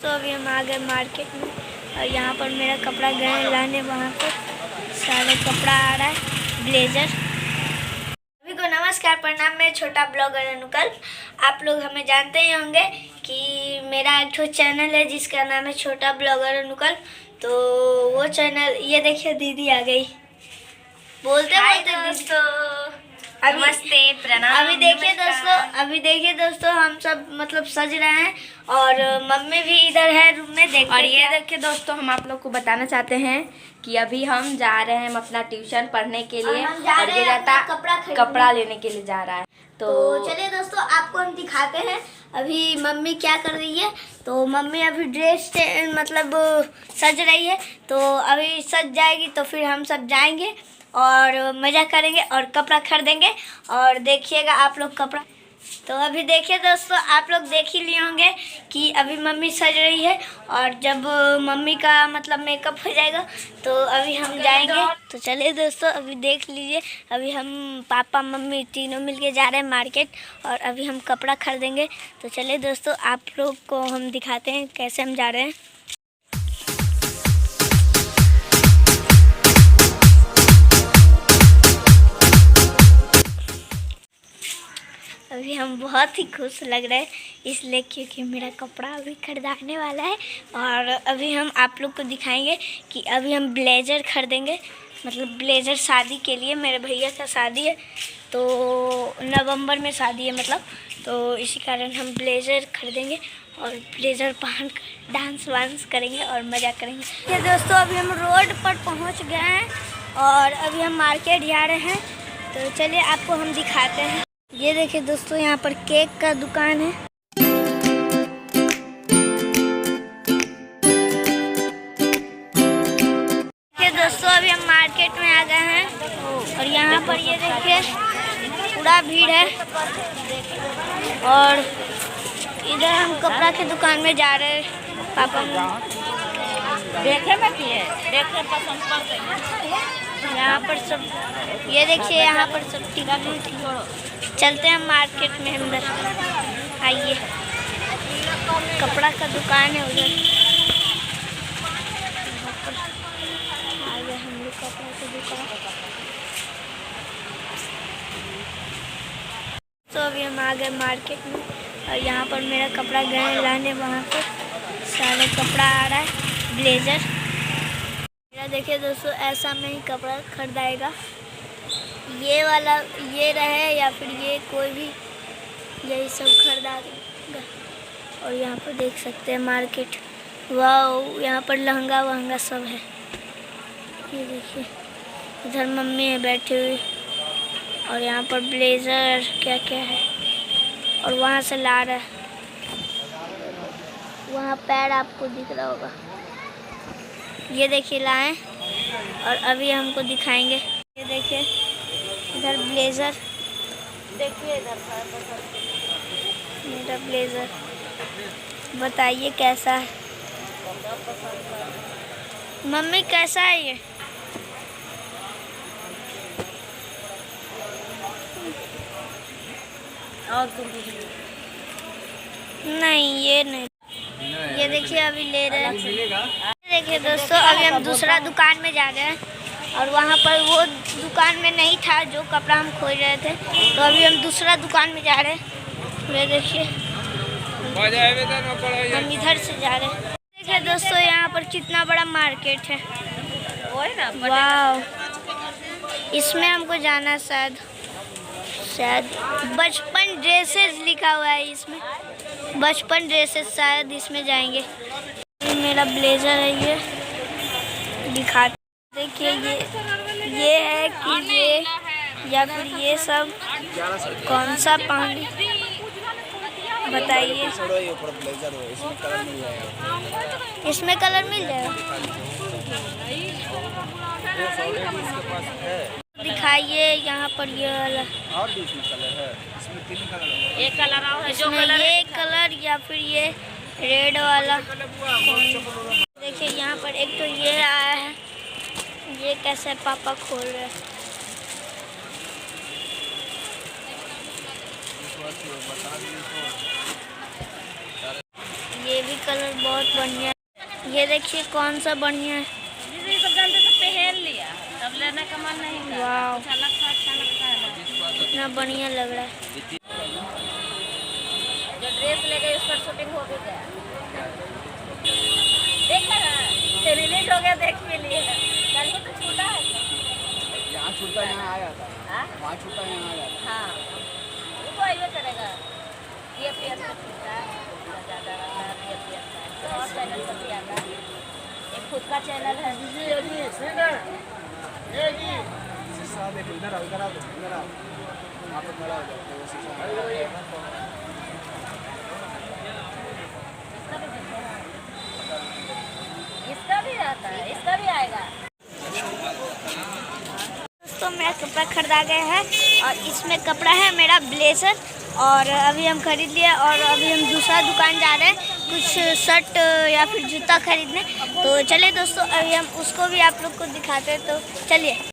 तो अभी हम आ गए मार्केट में और यहाँ पर मेरा कपड़ा गए लाने, वहाँ पर सारा कपड़ा आ रहा है, ब्लेजर। सभी को नमस्कार, प्रणाम। मैं छोटा ब्लॉगर अनुकल्प। आप लोग हमें जानते ही होंगे कि मेरा एक ठो चैनल है जिसका नाम है छोटा ब्लॉगर अनुकल्प। तो वो चैनल, ये देखिए दीदी आ गई, बोलते दोस्तों नमस्ते, प्रणाम। अभी देखिए दोस्तों हम सब मतलब सज रहे हैं और मम्मी भी इधर है रूम में। देखते और ये देखिए दोस्तों, हम आप लोग को बताना चाहते हैं कि अभी हम जा रहे हैं अपना ट्यूशन पढ़ने के लिए और ये जाता कपड़ा लेने के लिए जा रहा है। तो चलिए दोस्तों, आपको हम दिखाते हैं अभी मम्मी क्या कर रही है। तो मम्मी अभी ड्रेस मतलब सज रही है, तो अभी सज जाएगी तो फिर हम सब जाएंगे और मज़ा करेंगे और कपड़ा खरीदेंगे। और देखिएगा आप लोग कपड़ा। तो अभी देखिए दोस्तों, आप लोग देख ही लिए होंगे कि अभी मम्मी सज रही है और जब मम्मी का मतलब मेकअप हो जाएगा तो अभी हम जाएंगे। तो चलिए दोस्तों, अभी देख लीजिए, अभी हम पापा मम्मी तीनों मिलके जा रहे हैं मार्केट और अभी हम कपड़ा खरीदेंगे। तो चलिए दोस्तों, आप लोग को हम दिखाते हैं कैसे हम जा रहे हैं। अभी हम बहुत ही खुश लग रहे हैं इसलिए क्योंकि मेरा कपड़ा अभी खरीदाने वाला है और अभी हम आप लोग को दिखाएंगे कि अभी हम ब्लेज़र खरीदेंगे। मतलब ब्लेज़र शादी के लिए, मेरे भैया का शादी है तो नवंबर में शादी है मतलब, तो इसी कारण हम ब्लेज़र खरीदेंगे और ब्लेज़र पहन कर डांस वांस करेंगे और मज़ा करेंगे। ये दोस्तों, अभी हम रोड पर पहुँच गए हैं और अभी हम मार्केट जा रहे हैं। तो चलिए आपको हम दिखाते हैं। ये देखिए दोस्तों, यहाँ पर केक का दुकान है। ये दोस्तों, अभी हम मार्केट में आ गए हैं और यहाँ पर ये देखिए पूरा भीड़ है और इधर हम कपड़ा की दुकान में जा रहे हैं। पापा देखे में देखे पसंद करते यहाँ पर सब, ये देखिए यहाँ पर सब टिकट। चलते हैं मार्केट में अंदर, आइए। कपड़ा का दुकान है उधर, आइए हम लोग कपड़ा का दुकान। तो अभी हम आ गए मार्केट में और यहाँ पर मेरा कपड़ा गए लाने, वहाँ पर सारा कपड़ा आ रहा है, ब्लेजर। मेरा देखिए दोस्तों, ऐसा में ही कपड़ा खरीदाएगा, ये वाला ये रहे या फिर ये कोई भी, यही सब खरीदा देगा। और यहाँ पर देख सकते हैं मार्केट, वाह, यहाँ पर लहंगा वहंगा सब है। ये देखिए इधर मम्मी है बैठी हुई और यहाँ पर ब्लेजर क्या क्या है और वहाँ से ला रहा है, वहाँ पैर आपको दिख रहा होगा। ये देखिए लाए और अभी हमको दिखाएंगे। ये देखिए इधर ब्लेजर, देखिए इधर मेरा ब्लेजर, बताइए कैसा है मम्मी, कैसा है ये? और नहीं, ये नहीं। ये देखिए अभी ले रहे हैं। देखिए दोस्तों, अभी हम दूसरा दुकान में जा रहे हैं और वहाँ पर वो दुकान में नहीं था जो कपड़ा हम खोज रहे थे, तो अभी हम दूसरा दुकान में जा रहे हैं। ये देखिए हम इधर से जा रहे हैं। देखिए दोस्तों, यहाँ पर कितना बड़ा मार्केट है, वाह। इसमें हमको जाना, शायद बचपन ड्रेसेस लिखा हुआ है इसमें, बचपन ड्रेसेस, शायद इसमें जाएंगे। ये मेरा ब्लेजर है, ये दिखाते। देखिए ये है कि ये या फिर ये सब कौन सा पहन, बताइए। इसमें कलर मिल जाएगा, दिखाइए। यहाँ पर ये वाला और भी इसमें कलर है, इसमें 3 कलर है। एक कलर और है, जो कलर, ये कलर या फिर ये रेड वाला। देखिए यहाँ पर एक तो ये आया है, ये कैसे पापा खोल रहे हैं। ये भी ये कलर बहुत बढ़िया है। ये देखिए कौन सा बढ़िया है। दीदी सब जानते तो पहन लिया, तब लेने का मन नहीं था। वाह अच्छा लगता है। कितना बढ़िया लग रहा है। जो ड्रेस ले गए उस पर शूटिंग हो भी गया। देखा ना, रिलीज हो गया, देख भी लिए। कल ही तो छूटा है। यहाँ छूटा यहाँ आया था, हाँ? वहाँ छूटा यहाँ आया था। हाँ, वो तो आइए करेगा। ये पेयर का छूटा ज़्यादा रहता है, ये पेयर का। तो और चैनल पर भी आता है। एक खुद का चैनल है। शीशा देखो, इधर आओ, इधर आओ, इधर आओ। यहाँ पर खड़ा हो जाओ, तो वो शीशा इसका भी रहता है, इसका भी आएगा। दोस्तों मेरा कपड़ा खरीदा गया है और इसमें कपड़ा है मेरा ब्लेजर, और अभी हम खरीद लिए और अभी हम दूसरा दुकान जा रहे हैं कुछ शर्ट या फिर जूता खरीदने। तो चलिए दोस्तों अभी हम उसको भी आप लोग को दिखाते हैं, तो चलिए।